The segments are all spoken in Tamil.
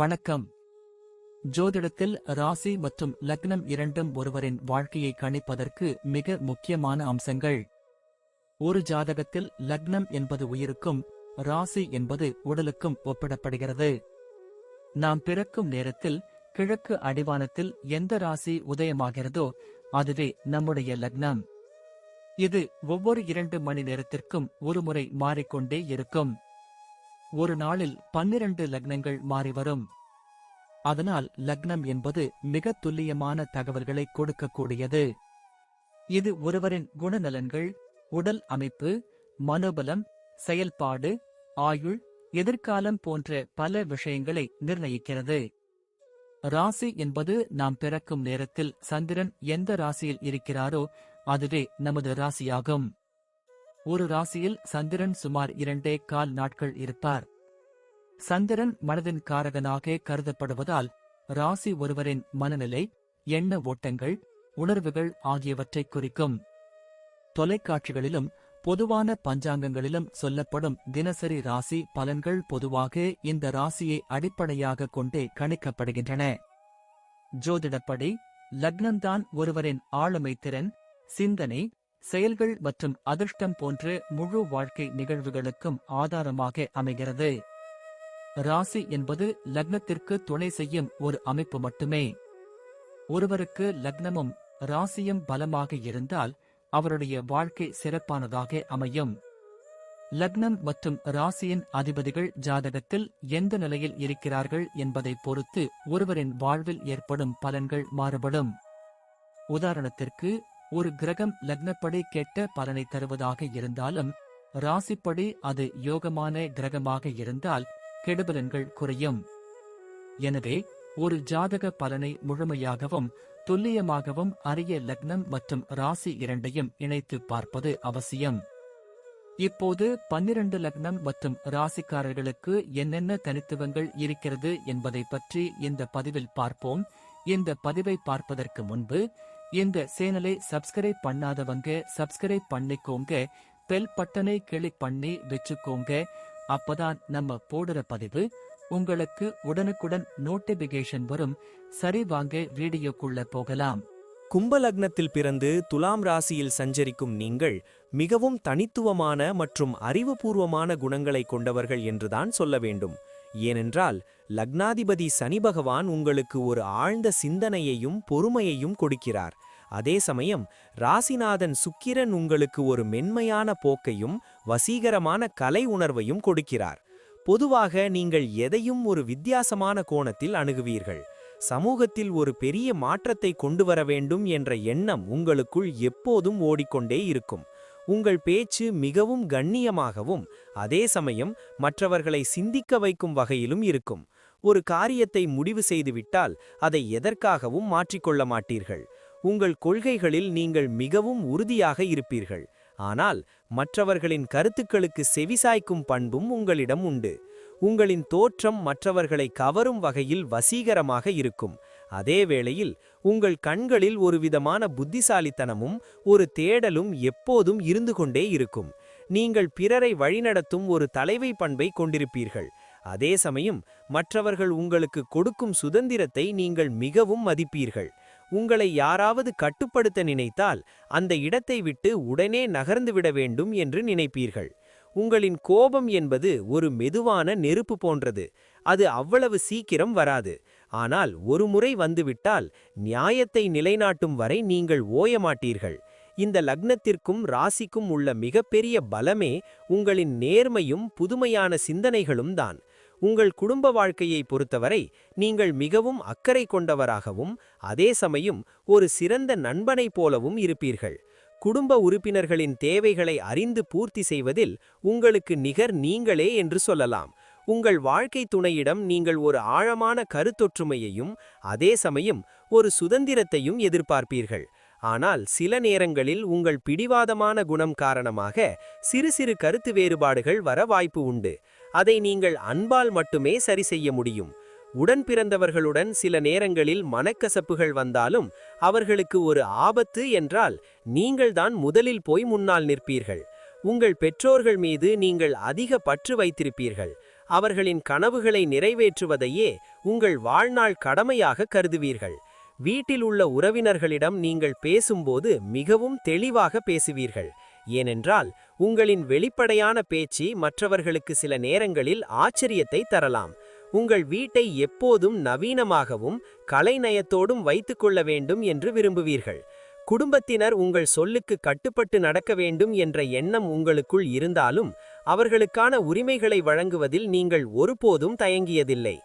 வணக்கம். ஜோதிடத்தில் ராசி மற்றும் லக்னம் இரண்டும் ஒருவரின் வாழ்க்கையை கணிப்பதற்கு மிக முக்கியமான அம்சங்கள். ஒரு ஜாதகத்தில் லக்னம் என்பது உயிருக்கும், ராசி என்பது உடலுக்கும் ஒப்பிடப்படுகிறது. நாம் பிறக்கும் நேரத்தில் கிழக்கு அடிவானத்தில் எந்த ராசி உதயமாகிறதோ அதுவே நம்முடைய லக்னம். இது ஒவ்வொரு 2 மணி நேரத்திற்கும் ஒருமுறை மாறிக்கொண்டே இருக்கும். ஒரு நாளில் 12 லக்னங்கள் மாறிவரும். அதனால் லக்னம் என்பது மிக துல்லியமான தகவல்களை கொடுக்கக்கூடியது. இது ஒருவரின் குணநலன்கள், உடல் அமைப்பு, மனோபலம், செயல்பாடு, ஆயுள், எதிர்காலம் போன்ற பல விஷயங்களை நிர்ணயிக்கிறது. ராசி என்பது நாம் பிறக்கும் நேரத்தில் சந்திரன் எந்த ராசியில் இருக்கிறாரோ அதுவே நமது ராசியாகும். ஒரு ராசியில் சந்திரன் சுமார் 2.25 நாட்கள் இருப்பார். சந்திரன் மனதின் காரகனாக கருதப்படுவதால் ராசி ஒருவரின் மனநிலை, எண்ண ஓட்டங்கள், உணர்வுகள் ஆகியவற்றை குறிக்கும். தொலைக்காட்சிகளிலும் பொதுவான பஞ்சாங்கங்களிலும் சொல்லப்படும் தினசரி ராசி பலன்கள் பொதுவாக இந்த ராசியை அடிப்படையாக கொண்டே கணிக்கப்படுகின்றன. ஜோதிடப்படி லக்னம்தான் ஒருவரின் ஆளுமை திறன், சிந்தனை, செயல்கள் மற்றும் அதிர்ஷ்டம் போன்ற முழு வாழ்க்கை நிகழ்வுகளுக்கும் ஆதாரமாக அமைகிறது. ராசி என்பது லக்னத்திற்கு துணை செய்யும் ஒரு அமைப்பு மட்டுமே. ஒருவருக்கு லக்னமும் ராசியும் பலமாக இருந்தால் அவருடைய வாழ்க்கை சிறப்பானதாக அமையும். லக்னம் மற்றும் ராசியின் அதிபதிகள் ஜாதகத்தில் எந்த நிலையில் இருக்கிறார்கள் என்பதை பொறுத்து ஒருவரின் வாழ்வில் ஏற்படும் பலன்கள் மாறுபடும். உதாரணத்திற்கு, ஒரு கிரகம் லக்னப்படி கெட்ட பலனை தருவதாக இருந்தாலும் ராசிப்படி அது யோகமான கிரகமாக இருந்தால் கெடுபலன்கள் குறையும். எனவே ஒரு ஜாதக பலனை முழுமையாகவும் துல்லியமாகவும் அறிய லக்னம் மற்றும் ராசி இரண்டையும் இணைத்து பார்ப்பது அவசியம். இப்போது 12 லக்னம் மற்றும் ராசிக்காரர்களுக்கு என்னென்ன தனித்துவங்கள் இருக்கிறது என்பதை பற்றி இந்த பதிவில் பார்ப்போம். இந்த பதிவை பார்ப்பதற்கு முன்பு இந்த சேனலை சப்ஸ்கிரைப் பண்ணாதவங்க சப்ஸ்கிரைப் பண்ணிக்கோங்க, பெல் பட்டனை கிளிக் பண்ணி வச்சுக்கோங்க. அப்பதான் நம்ம போடுற பதிவு உங்களுக்கு உடனுக்குடன் நோட்டிபிகேஷன் வரும். சரி, வாங்க வீடியோக்குள்ள போகலாம். கும்ப லக்னத்தில் பிறந்து துலாம் ராசியில் சஞ்சரிக்கும் நீங்கள் மிகவும் தனித்துவமான மற்றும் அறிவுபூர்வமான குணங்களை கொண்டவர்கள் என்றுதான் சொல்ல வேண்டும். ஏனென்றால் லக்னாதிபதி சனி பகவான் உங்களுக்கு ஒரு ஆழ்ந்த சிந்தனையையும் பொறுமையையும் கொடுக்கிறார். அதே சமயம் ராசிநாதன் சுக்கிரன் உங்களுக்கு ஒரு மென்மையான போக்கையும் வசீகரமான கலை உணர்வையும் கொடுக்கிறார். பொதுவாக நீங்கள் எதையும் ஒரு வித்தியாசமான கோணத்தில் அணுகுவீர்கள். சமூகத்தில் ஒரு பெரிய மாற்றத்தை கொண்டு வர வேண்டும் என்ற எண்ணம் உங்களுக்குள் எப்போதும் ஓடிக்கொண்டே இருக்கும். உங்கள் பேச்சு மிகவும் கண்ணியமாகவும் அதே சமயம் மற்றவர்களை சிந்திக்க வைக்கும் வகையிலும் இருக்கும். ஒரு காரியத்தை முடிவு செய்துவிட்டால் அதை எதற்காகவும் மாற்றிக்கொள்ள மாட்டீர்கள். உங்கள் கொள்கைகளில் நீங்கள் மிகவும் உறுதியாக இருப்பீர்கள். ஆனால் மற்றவர்களின் கருத்துக்களுக்கு செவிசாய்க்கும் பண்பும் உங்களிடம் உண்டு. உங்களின் தோற்றம் மற்றவர்களை கவரும் வகையில் வசீகரமாக இருக்கும். அதே வேளையில் உங்கள் கண்களில் ஒருவிதமான புத்திசாலித்தனமும் ஒரு தேடலும் எப்போதும் இருந்து கொண்டே இருக்கும். நீங்கள் பிறரை வழிநடத்தும் ஒரு தலைமை பண்பை கொண்டிருப்பீர்கள். அதே சமயம் மற்றவர்கள் உங்களுக்கு கொடுக்கும் சுதந்திரத்தை நீங்கள் மிகவும் மதிப்பீர்கள். உங்களை யாராவது கட்டுப்படுத்த நினைத்தால் அந்த இடத்தை விட்டு உடனே நகர்ந்துவிட வேண்டும் என்று நினைப்பீர்கள். உங்களின் கோபம் என்பது ஒரு மெதுவான நெருப்பு போன்றது. அது அவ்வளவு சீக்கிரம் வராது. ஆனால் ஒரு முறை வந்துவிட்டால் நியாயத்தை நிலைநாட்டும் வரை நீங்கள் ஓயமாட்டீர்கள். இந்த லக்னத்திற்கும் ராசிக்கும் உள்ள மிகப்பெரிய பலமே உங்களின் நேர்மையும் புதுமையான சிந்தனைகளும் தான். உங்கள் குடும்ப வாழ்க்கையை பொறுத்தவரை நீங்கள் மிகவும் அக்கறை கொண்டவராகவும் அதே சமயம் ஒரு சிறந்த நண்பனைப் போலவும் இருப்பீர்கள். குடும்ப உறுப்பினர்களின் தேவைகளை அறிந்து பூர்த்தி செய்வதில் உங்களுக்கு நிகர் நீங்களே என்று சொல்லலாம். உங்கள் வாழ்க்கை துணையிடம் நீங்கள் ஒரு ஆழமான கருத்தொற்றுமையையும் அதே சமயம் ஒரு சுதந்திரத்தையும் எதிர்பார்ப்பீர்கள். ஆனால் சில நேரங்களில் உங்கள் பிடிவாதமான குணம் காரணமாக சிறு சிறு கருத்து வேறுபாடுகள் வர வாய்ப்பு உண்டு. அதை நீங்கள் அன்பால் மட்டுமே சரி செய்ய முடியும். உடன் பிறந்தவர்களுடன் சில நேரங்களில் மனக்கசப்புகள் வந்தாலும் அவர்களுக்கு ஒரு ஆபத்து என்றால் நீங்கள்தான் முதலில் போய் முன்னால் நிற்பீர்கள். உங்கள் பெற்றோர்கள் மீது நீங்கள் அதிக பற்று வைத்திருப்பீர்கள். அவர்களின் கனவுகளை நிறைவேற்றுவதையே உங்கள் வாழ்நாள் கடமையாக கருதுவீர்கள். வீட்டில் உள்ள உறவினர்களிடம் நீங்கள் பேசும்போது மிகவும் தெளிவாக பேசுவீர்கள். ஏனென்றால் உங்களின் வெளிப்படையான பேச்சு மற்றவர்களுக்கு சில நேரங்களில் ஆச்சரியத்தை தரலாம். உங்கள் வீட்டை எப்போதும் நவீனமாகவும் கலைநயத்தோடும் வைத்துக்கொள்ள வேண்டும் என்று விரும்புவீர்கள். குடும்பத்தினர் உங்கள் சொல்லுக்கு கட்டுப்பட்டு நடக்க வேண்டும் என்ற எண்ணம் உங்களுக்குள் இருந்தாலும் அவர்களுக்கான உரிமைகளை வழங்குவதில் நீங்கள் ஒருபோதும் தயங்கியதில்லை.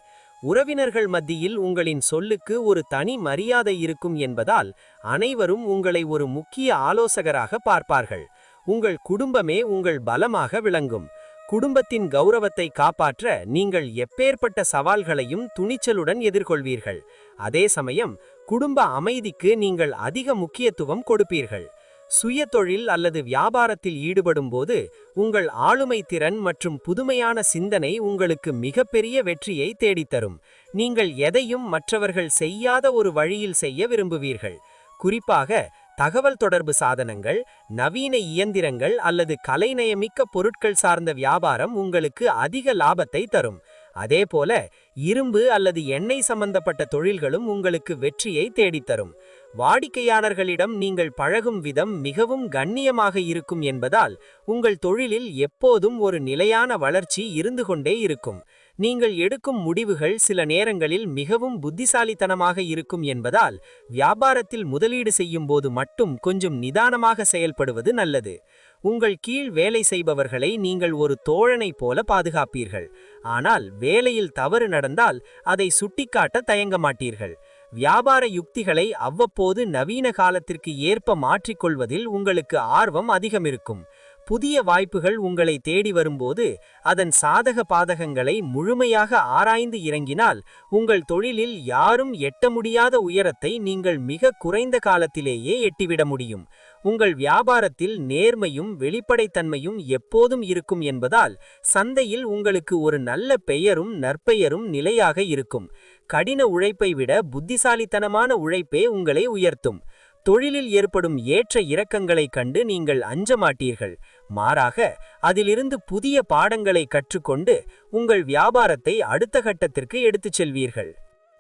உறவினர்கள் மத்தியில் உங்களின் சொல்லுக்கு ஒரு தனி மரியாதை இருக்கும் என்பதால் அனைவரும் உங்களை ஒரு முக்கிய ஆலோசகராக பார்ப்பார்கள். உங்கள் குடும்பமே உங்கள் பலமாக விளங்கும். குடும்பத்தின் கௌரவத்தை காப்பாற்ற நீங்கள் எப்பேற்பட்ட சவால்களையும் துணிச்சலுடன் எதிர்கொள்வீர்கள். அதே சமயம் குடும்ப அமைதிக்கு நீங்கள் அதிக முக்கியத்துவம் கொடுப்பீர்கள். சுய தொழில் அல்லது வியாபாரத்தில் ஈடுபடும்போது உங்கள் ஆளுமை திறன் மற்றும் புதுமையான சிந்தனை உங்களுக்கு மிகப்பெரிய வெற்றியை தேடித்தரும். நீங்கள் எதையும் மற்றவர்கள் செய்யாத ஒரு வழியில் செய்ய விரும்புவீர்கள். குறிப்பாக தகவல் தொடர்பு சாதனங்கள், நவீன இயந்திரங்கள் அல்லது கலைநயமிக்க பொருட்கள் சார்ந்த வியாபாரம் உங்களுக்கு அதிக லாபத்தை தரும். அதேபோல இரும்பு அல்லது எண்ணெய் சம்பந்தப்பட்ட தொழில்களும் உங்களுக்கு வெற்றியை தேடித்தரும். வாடிக்கையாளர்களிடம் நீங்கள் பழகும் விதம் மிகவும் கண்ணியமாக இருக்கும் என்பதால் உங்கள் தொழிலில் எப்போதும் ஒரு நிலையான வளர்ச்சி இருந்து கொண்டே இருக்கும். நீங்கள் எடுக்கும் முடிவுகள் சில நேரங்களில் மிகவும் புத்திசாலித்தனமாக இருக்கும் என்பதால் வியாபாரத்தில் முதலீடு செய்யும் போது மட்டும் கொஞ்சம் நிதானமாக செயல்படுவது நல்லது. உங்கள் கீழ் வேலை செய்பவர்களை நீங்கள் ஒரு தோழனைப் போல பாதுகாப்பீர்கள். ஆனால் வேலையில் தவறு நடந்தால் அதை சுட்டிக்காட்ட தயங்க மாட்டீர்கள். வியாபார யுக்திகளை அவ்வப்போது நவீன காலத்திற்கு ஏற்ப மாற்றிக்கொள்வதில் உங்களுக்கு ஆர்வம் அதிகம் இருக்கும். புதிய வாய்ப்புகள் உங்களை தேடி வரும்போது அதன் சாதக பாதகங்களை முழுமையாக ஆராய்ந்து இறங்கினால் உங்கள் தொழிலில் யாரும் எட்ட முடியாத உயரத்தை நீங்கள் மிக குறைந்த காலத்திலேயே எட்டிவிட முடியும். உங்கள் வியாபாரத்தில் நேர்மையும் வெளிப்படைத்தன்மையும் எப்போதும் இருக்கும் என்பதால் சந்தையில் உங்களுக்கு ஒரு நல்ல பெயரும் நற்பெயரும் நிலையாக இருக்கும். கடின உழைப்பை விட புத்திசாலித்தனமான உழைப்பே உங்களை உயர்த்தும். தொழிலில் ஏற்படும் ஏற்ற இறக்கங்களைக் கண்டு நீங்கள் அஞ்ச மாட்டீர்கள். மாறாக அதிலிருந்து புதிய பாடங்களை கற்றுக்கொண்டு உங்கள் வியாபாரத்தை அடுத்த கட்டத்திற்கு எடுத்துச் செல்வீர்கள்.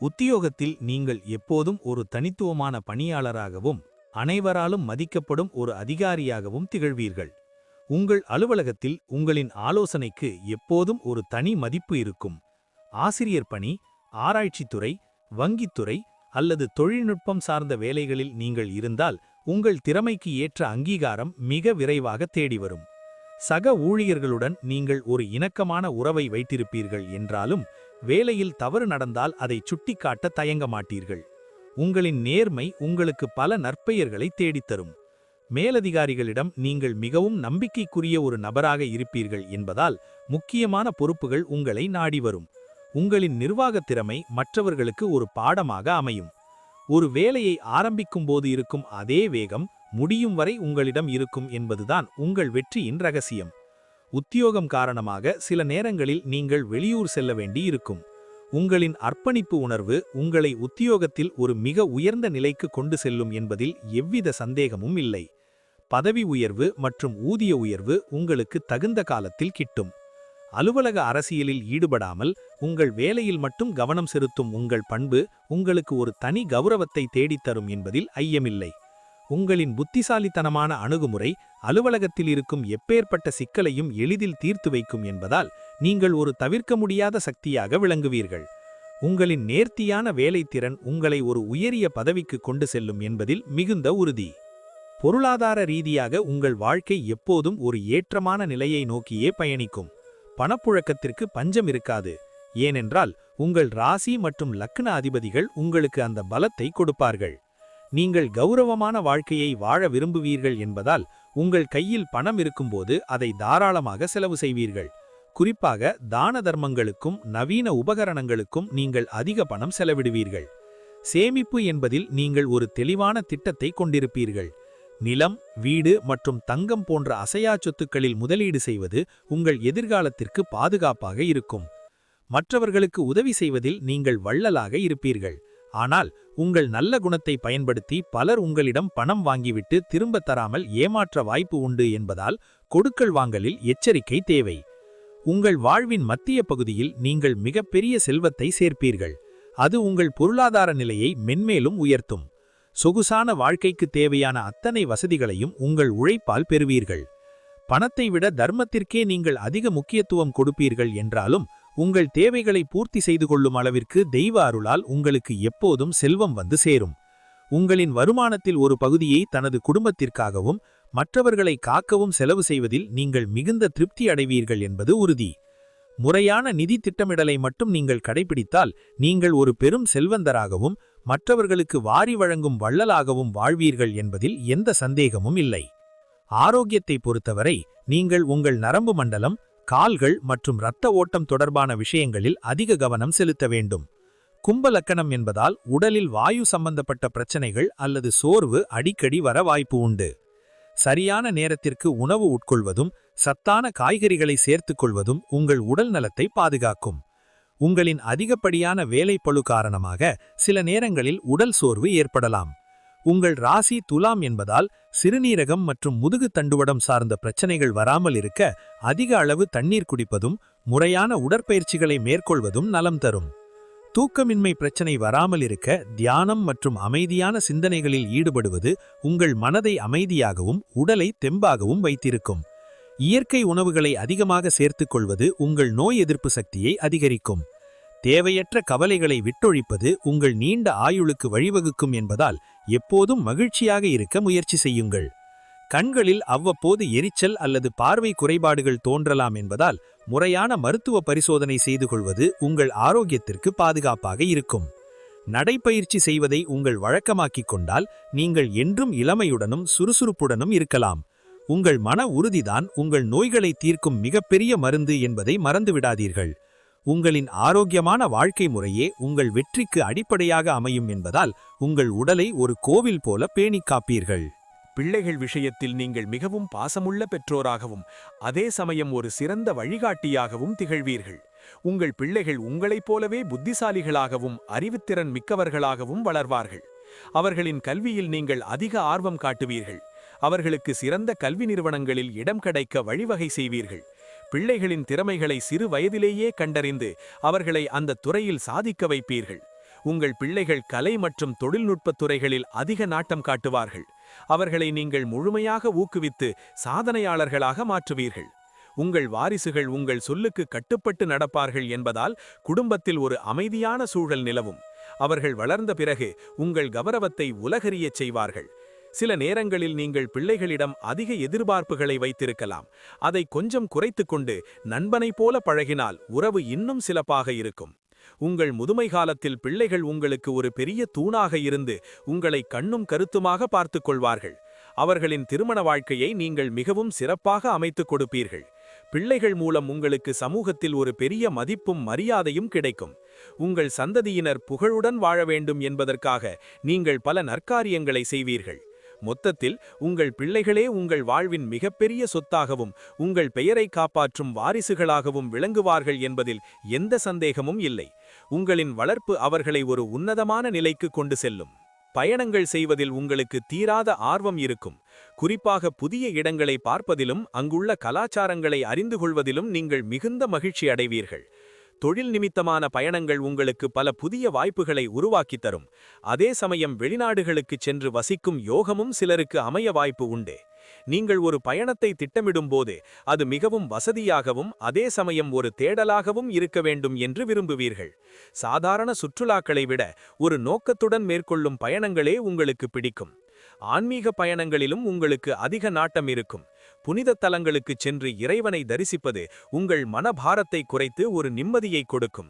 உத்தியோகத்தில் நீங்கள் எப்போதும் ஒரு தனித்துவமான பணியாளராகவும் அனைவராலும் மதிக்கப்படும் ஒரு அதிகாரியாகவும் திகழ்வீர்கள். உங்கள் அலுவலகத்தில் உங்களின் ஆலோசனைக்கு எப்போதும் ஒரு தனி மதிப்பு இருக்கும். ஆசிரியர் பணி, ஆராய்ச்சித்துறை, வங்கித்துறை அல்லது தொழில்நுட்பம் சார்ந்த வேலைகளில் நீங்கள் இருந்தால் உங்கள் திறமைக்கு ஏற்ற அங்கீகாரம் மிக விரைவாக தேடி வரும். சக ஊழியர்களுடன் நீங்கள் ஒரு இணக்கமான உறவை வைத்திருப்பீர்கள் என்றாலும் வேலையில் தவறு நடந்தால் அதை சுட்டிக்காட்ட தயங்க மாட்டீர்கள். உங்களின் நேர்மை உங்களுக்கு பல நற்பெயர்களை தேடித்தரும். மேலதிகாரிகளிடம் நீங்கள் மிகவும் நம்பிக்கைக்குரிய ஒரு நபராக இருப்பீர்கள் என்பதால் முக்கியமான பொறுப்புகள் உங்களை நாடி வரும். உங்களின் நிர்வாகத் திறமை மற்றவர்களுக்கு ஒரு பாடமாக அமையும். ஒரு வேலையை ஆரம்பிக்கும் போது இருக்கும் அதே வேகம் முடியும் வரை உங்களிடம் இருக்கும் என்பதுதான் உங்கள் வெற்றியின் ரகசியம். உத்தியோகம் காரணமாக சில நேரங்களில் நீங்கள் வெளியூர் செல்ல வேண்டி இருக்கும். உங்களின் அர்ப்பணிப்பு உணர்வு உங்களை உத்தியோகத்தில் ஒரு மிக உயர்ந்த நிலைக்கு கொண்டு செல்லும் என்பதில் எவ்வித சந்தேகமும் இல்லை. பதவி உயர்வு மற்றும் ஊதிய உயர்வு உங்களுக்கு தகுந்த காலத்தில் கிட்டும். அலுவலக அரசியலில் ஈடுபடாமல் உங்கள் வேலையில் மட்டும் கவனம் செலுத்தும் உங்கள் பண்பு உங்களுக்கு ஒரு தனி கௌரவத்தை தேடித்தரும் என்பதில் ஐயமில்லை. உங்களின் புத்திசாலித்தனமான அணுகுமுறை அலுவலகத்தில் இருக்கும் எப்பேற்பட்ட சிக்கலையும் எளிதில் தீர்த்து வைக்கும் என்பதால் நீங்கள் ஒரு தவிர்க்க முடியாத சக்தியாக விளங்குவீர்கள். உங்களின் நேர்த்தியான வேலைத்திறன் உங்களை ஒரு உயரிய பதவிக்கு கொண்டு செல்லும் என்பதில் மிகுந்த உறுதி. பொருளாதார ரீதியாக உங்கள் வாழ்க்கை எப்போதும் ஒரு ஏற்றமான நிலையை நோக்கியே பயணிக்கும். பணப்புழக்கத்திற்கு பஞ்சம் இருக்காது. ஏனென்றால் உங்கள் ராசி மற்றும் லக்ன அதிபதிகள் உங்களுக்கு அந்த பலத்தை கொடுப்பார்கள். நீங்கள் கௌரவமான வாழ்க்கையை வாழ விரும்புவீர்கள் என்பதால் உங்கள் கையில் பணம் இருக்கும்போது அதை தாராளமாக செலவு செய்வீர்கள். குறிப்பாக தான தர்மங்களுக்கும் நவீன உபகரணங்களுக்கும் நீங்கள் அதிக பணம் செலவிடுவீர்கள். சேமிப்பு என்பதில் நீங்கள் ஒரு தெளிவான திட்டத்தை கொண்டிருப்பீர்கள். நிலம், வீடு மற்றும் தங்கம் போன்ற அசையா சொத்துக்களில் முதலீடு செய்வது உங்கள் எதிர்காலத்திற்கு பாதுகாப்பாக இருக்கும். மற்றவர்களுக்கு உதவி செய்வதில் நீங்கள் வள்ளலாக இருப்பீர்கள். ஆனால் உங்கள் நல்ல குணத்தை பயன்படுத்தி பலர் உங்களிடம் பணம் வாங்கிவிட்டு திரும்ப தராமல் ஏமாற்ற வாய்ப்பு உண்டு என்பதால் கொடுக்கல் வாங்கலில் எச்சரிக்கை தேவை. உங்கள் வாழ்வின் மத்திய பகுதியில் நீங்கள் மிகப்பெரிய செல்வத்தை சேர்ப்பீர்கள். அது உங்கள் பொருளாதார நிலையை மென்மேலும் உயர்த்தும். சொகுசான வாழ்க்கைக்கு தேவையான அத்தனை வசதிகளையும் உங்கள் உழைப்பால் பெறுவீர்கள். பணத்தை விட தர்மத்திற்கே நீங்கள் அதிக முக்கியத்துவம் கொடுப்பீர்கள் என்றாலும் உங்கள் தேவைகளை பூர்த்தி செய்து கொள்ளும் அளவிற்கு தெய்வ அருளால் உங்களுக்கு எப்போதும் செல்வம் வந்து சேரும். உங்களின் வருமானத்தில் ஒரு பகுதியை தனது குடும்பத்திற்காகவும் மற்றவர்களை காக்கவும் செலவு செய்வதில் நீங்கள் மிகுந்த திருப்தி அடைவீர்கள் என்பது உறுதி. முறையான நிதி திட்டமிடலை மட்டும் நீங்கள் கடைபிடித்தால் நீங்கள் ஒரு பெரும் செல்வந்தராகவும் மற்றவர்களுக்கு வாரி வழங்கும் வள்ளலாகவும் வாழ்வீர்கள் என்பதில் எந்த சந்தேகமும் இல்லை. ஆரோக்கியத்தை பொறுத்தவரை நீங்கள் உங்கள் நரம்பு மண்டலம், கால்கள் மற்றும் இரத்த ஓட்டம் தொடர்பான விஷயங்களில் அதிக கவனம் செலுத்த வேண்டும். கும்ப லக்கணம் என்பதால் உடலில் வாயு சம்பந்தப்பட்ட பிரச்சனைகள் அல்லது சோர்வு அடிக்கடி வர வாய்ப்பு உண்டு. சரியான நேரத்திற்கு உணவு உட்கொள்வதும் சத்தான காய்கறிகளை சேர்த்துக் கொள்வதும் உங்கள் உடல் நலத்தை பாதுகாக்கும். உங்களின் அதிகப்படியான வேலைப்பளு காரணமாக சில நேரங்களில் உடல் சோர்வு ஏற்படலாம். உங்கள் ராசி துலாம் என்பதால் சிறுநீரகம் மற்றும் முதுகு தண்டுவடம் சார்ந்த பிரச்சனைகள் வராமல் இருக்க அதிக அளவு தண்ணீர் குடிப்பதும் முறையான உடற்பயிற்சிகளை மேற்கொள்வதும் நலம் தரும். தூக்கமின்மை பிரச்சனை வராமல் இருக்க தியானம் மற்றும் அமைதியான சிந்தனைகளில் ஈடுபடுவது உங்கள் மனதை அமைதியாகவும் உடலை தெம்பாகவும் வைத்திருக்கும். இயற்கை உணவுகளை அதிகமாக சேர்த்துக் கொள்வது உங்கள் நோய் எதிர்ப்பு சக்தியை அதிகரிக்கும். தேவையற்ற கவலைகளை விட்டொழிப்பது உங்கள் நீண்ட ஆயுளுக்கு வழிவகுக்கும் என்பதால் எப்போதும் மகிழ்ச்சியாக இருக்க முயற்சி செய்யுங்கள். கண்களில் அவ்வப்போது எரிச்சல் அல்லது பார்வை குறைபாடுகள் தோன்றலாம் என்பதால் முறையான மருத்துவ பரிசோதனை செய்து கொள்வது உங்கள் ஆரோக்கியத்திற்கு பாதுகாப்பாக இருக்கும். நடைப்பயிற்சி செய்வதை உங்கள் வழக்கமாக்கிக் கொண்டால் நீங்கள் என்றும் இளமையுடனும் சுறுசுறுப்புடனும் இருக்கலாம். உங்கள் மன உறுதிதான் உங்கள் நோய்களை தீர்க்கும் மிகப்பெரிய மருந்து என்பதை மறந்துவிடாதீர்கள். உங்களின் ஆரோக்கியமான வாழ்க்கை முறையே உங்கள் வெற்றிக்கு அடிப்படையாக அமையும் என்பதால் உங்கள் உடலை ஒரு கோவில் போல பேணிக் காப்பீர்கள். பிள்ளைகள் விஷயத்தில் நீங்கள் மிகவும் பாசமுள்ள பெற்றோராகவும் அதே சமயம் ஒரு சிறந்த வழிகாட்டியாகவும் திகழ்வீர்கள். உங்கள் பிள்ளைகள் உங்களைப் போலவே புத்திசாலிகளாகவும் அறிவுத்திறன் மிக்கவர்களாகவும் வளர்வார்கள். அவர்களின் கல்வியில் நீங்கள் அதிக ஆர்வம் காட்டுவீர்கள். அவர்களுக்கு சிறந்த கல்வி நிறுவனங்களில் இடம் கிடைக்க வழிவகை செய்வீர்கள். பிள்ளைகளின் திறமைகளை சிறு வயதிலேயே கண்டறிந்து அவர்களை அந்த துறையில் சாதிக்க வைப்பீர்கள். உங்கள் பிள்ளைகள் கலை மற்றும் தொழில்நுட்பத் துறைகளில் அதிக நாட்டம் காட்டுவார்கள். அவர்களை நீங்கள் முழுமையாக ஊக்குவித்து சாதனையாளர்களாக மாற்றுவீர்கள். உங்கள் வாரிசுகள் உங்கள் சொல்லுக்கு கட்டுப்பட்டு நடப்பார்கள் என்பதால் குடும்பத்தில் ஒரு அமைதியான சூழல் நிலவும். அவர்கள் வளர்ந்த பிறகு உங்கள் கௌரவத்தை உலகறியச் செய்வார்கள். சில நேரங்களில் நீங்கள் பிள்ளைகளிடம் அதிக எதிர்பார்ப்புகளை வைத்திருக்கலாம். அதை கொஞ்சம் குறைத்துக்கொண்டு நண்பனைப் போல பழகினால் உறவு இன்னும் சிறப்பாக இருக்கும். உங்கள் முதுமை காலத்தில் பிள்ளைகள் உங்களுக்கு ஒரு பெரிய தூணாக இருந்து உங்களை கண்ணும் கருத்துமாக பார்த்துக் கொள்வார்கள். அவர்களின் திருமண வாழ்க்கையை நீங்கள் மிகவும் சிறப்பாக அமைத்துக் கொடுப்பீர்கள். பிள்ளைகள் மூலம் உங்களுக்கு சமூகத்தில் ஒரு பெரிய மதிப்பும் மரியாதையும் கிடைக்கும். உங்கள் சந்ததியினர் புகழுடன் வாழ வேண்டும் என்பதற்காக நீங்கள் பல நற்காரியங்களை செய்வீர்கள். மொத்தத்தில் உங்கள் பிள்ளைகளே உங்கள் வாழ்வின் மிகப்பெரிய சொத்தாகவும் உங்கள் பெயரை காப்பாற்றும் வாரிசுகளாகவும் விளங்குவார்கள் என்பதில் எந்த சந்தேகமும் இல்லை. உங்களின் வளர்ப்பு அவர்களை ஒரு உன்னதமான நிலைக்கு கொண்டு செல்லும். பயணங்கள் செய்வதில் உங்களுக்கு தீராத ஆர்வம் இருக்கும். குறிப்பாக புதிய இடங்களை பார்ப்பதிலும் அங்குள்ள கலாச்சாரங்களை அறிந்து கொள்வதிலும் நீங்கள் மிகுந்த மகிழ்ச்சி அடைவீர்கள். தொழில் நிமித்தமான பயணங்கள் உங்களுக்கு பல புதிய வாய்ப்புகளை உருவாக்கித் தரும். அதே சமயம் வெளிநாடுகளுக்குச் சென்று வசிக்கும் யோகமும் சிலருக்கு அமைய வாய்ப்பு உண்டு. நீங்கள் ஒரு பயணத்தை திட்டமிடும்போது அது மிகவும் வசதியாகவும் அதே சமயம் ஒரு தேடலாகவும் இருக்க வேண்டும் என்று விரும்புவீர்கள். சாதாரண சுற்றுலாக்களை விட ஒரு நோக்கத்துடன் மேற்கொள்ளும் பயணங்களே உங்களுக்கு பிடிக்கும். ஆன்மீக பயணங்களிலும் உங்களுக்கு அதிக நாட்டம் இருக்கும். புனித தலங்களுக்குச் சென்று இறைவனை தரிசிப்பது உங்கள் மனபாரத்தை குறைத்து ஒரு நிம்மதியை கொடுக்கும்.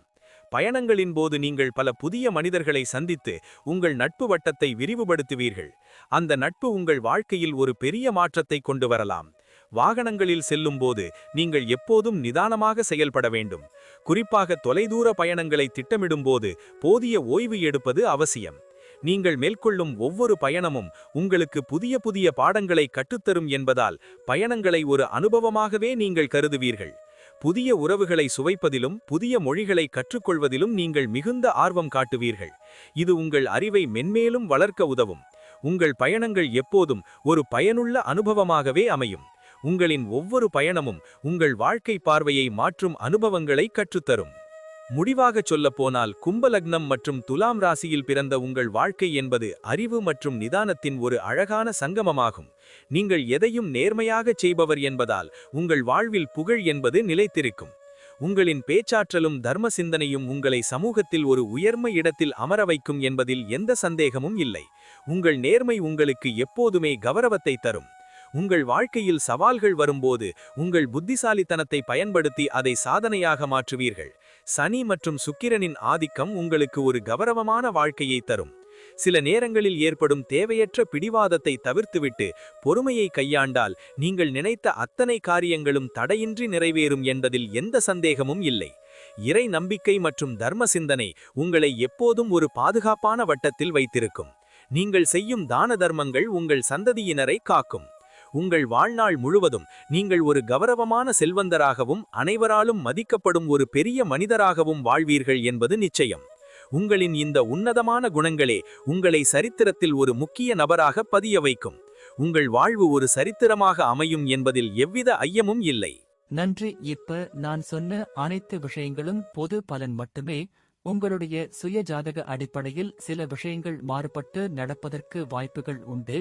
பயணங்களின் போது நீங்கள் பல புதிய மனிதர்களை சந்தித்து உங்கள் நட்பு வட்டத்தை விரிவுபடுத்துவீர்கள். அந்த நட்பு உங்கள் வாழ்க்கையில் ஒரு பெரிய மாற்றத்தை கொண்டு வரலாம். வாகனங்களில் செல்லும்போது நீங்கள் எப்போதும் நிதானமாக செயல்பட வேண்டும். குறிப்பாக தொலைதூர பயணங்களை திட்டமிடும்போது போதிய ஓய்வு எடுப்பது அவசியம். நீங்கள் மேற்கொள்ளும் ஒவ்வொரு பயணமும் உங்களுக்கு புதிய புதிய பாடங்களை கற்றுத்தரும் என்பதால் பயணங்களை ஒரு அனுபவமாகவே நீங்கள் கருதுவீர்கள். புதிய உறவுகளை சுவைப்பதிலும் புதிய மொழிகளை கற்றுக்கொள்வதிலும் நீங்கள் மிகுந்த ஆர்வம் காட்டுவீர்கள். இது உங்கள் அறிவை மென்மேலும் வளர்க்க உதவும். உங்கள் பயணங்கள் எப்போதும் ஒரு பயனுள்ள அனுபவமாகவே அமையும். உங்களின் ஒவ்வொரு பயணமும் உங்கள் வாழ்க்கை பார்வையை மாற்றும் அனுபவங்களை கற்றுத்தரும். முடிவாகச் சொல்லப்போனால் கும்பலக்னம் மற்றும் துலாம் ராசியில் பிறந்த உங்கள் வாழ்க்கை என்பது அறிவு மற்றும் நிதானத்தின் ஒரு அழகான சங்கமமாகும். நீங்கள் எதையும் நேர்மையாகச் செய்பவர் என்பதால் உங்கள் வாழ்வில் புகழ் என்பது நிலைத்திருக்கும். உங்களின் பேச்சாற்றலும் தர்ம சிந்தனையும் உங்களை சமூகத்தில் ஒரு உயர்ந்த இடத்தில் அமர வைக்கும் என்பதில் எந்த சந்தேகமும் இல்லை. உங்கள் நேர்மை உங்களுக்கு எப்போதுமே கௌரவத்தை தரும். உங்கள் வாழ்க்கையில் சவால்கள் வரும்போது உங்கள் புத்திசாலித்தனத்தை பயன்படுத்தி அதை சாதனையாக மாற்றுவீர்கள். சனி மற்றும் சுக்கிரனின் ஆதிக்கம் உங்களுக்கு ஒரு கௌரவமான வாழ்க்கையை தரும். சில நேரங்களில் ஏற்படும் தேவையற்ற பிடிவாதத்தை தவிர்த்துவிட்டு பொறுமையை கையாண்டால் நீங்கள் நினைத்த அத்தனை காரியங்களும் தடையின்றி நிறைவேறும் என்பதில் எந்த சந்தேகமும் இல்லை. இறை நம்பிக்கை மற்றும் தர்ம சிந்தனை உங்களை எப்போதும் ஒரு பாதுகாப்பான வட்டத்தில் வைத்திருக்கும். நீங்கள் செய்யும் தான தர்மங்கள் உங்கள் சந்ததியினரை காக்கும். உங்கள் வாழ்நாள் முழுவதும் நீங்கள் ஒரு கௌரவமான செல்வந்தராகவும் அனைவராலும் மதிக்கப்படும் ஒரு பெரிய மனிதராகவும் வாழ்வீர்கள் என்பது நிச்சயம். உங்களின் இந்த உன்னதமான குணங்களே உங்களை சரித்திரத்தில் ஒரு முக்கிய நபராக பதிய வைக்கும். உங்கள் வாழ்வு ஒரு சரித்திரமாக அமையும் என்பதில் எவ்வித ஐயமும் இல்லை. நன்றி. இப்ப நான் சொன்ன அனைத்து விஷயங்களும் பொது பலன் மட்டுமே. உங்களுடைய சுய ஜாதக அடிப்படையில் சில விஷயங்கள் மாறுபட்டு நடப்பதற்கு வாய்ப்புகள் உண்டு.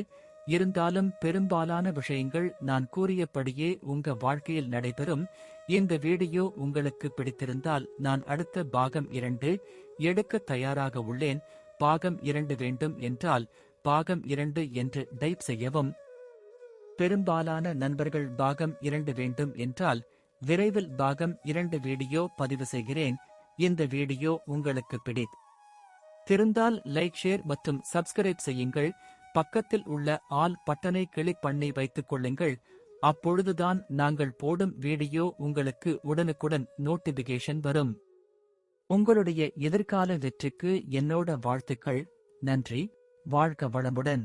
இருந்தாலும் பெரும்பாலான விஷயங்கள் நான் கூறியபடியே உங்க வாழ்க்கையில் நடைபெறும். இந்த வீடியோ உங்களுக்கு பிடித்திருந்தால் நான் அடுத்த பாகம் 2 எடுக்க தயாராக உள்ளேன். பாகம் 2 வேண்டும் என்றால் பாகம் 2 என்று டைப் செய்யவும். பெரும்பாலான நண்பர்கள் பாகம் 2 வேண்டும் என்றால் விரைவில் பாகம் 2 வீடியோ பதிவு செய்கிறேன். இந்த வீடியோ உங்களுக்கு பிடித்திருந்தால் லைக், ஷேர் மற்றும் சப்ஸ்கிரைப் செய்யுங்கள். பக்கத்தில் உள்ள ஆல் பட்டனை கிளிக் பண்ணி வைத்துக் கொள்ளுங்கள். அப்பொழுதுதான் நாங்கள் போடும் வீடியோ உங்களுக்கு உடனுக்குடன் நோட்டிபிகேஷன் வரும். உங்களுடைய எதிர்கால வெற்றிக்கு என்னோட வாழ்த்துக்கள். நன்றி. வாழ்க வளமுடன்.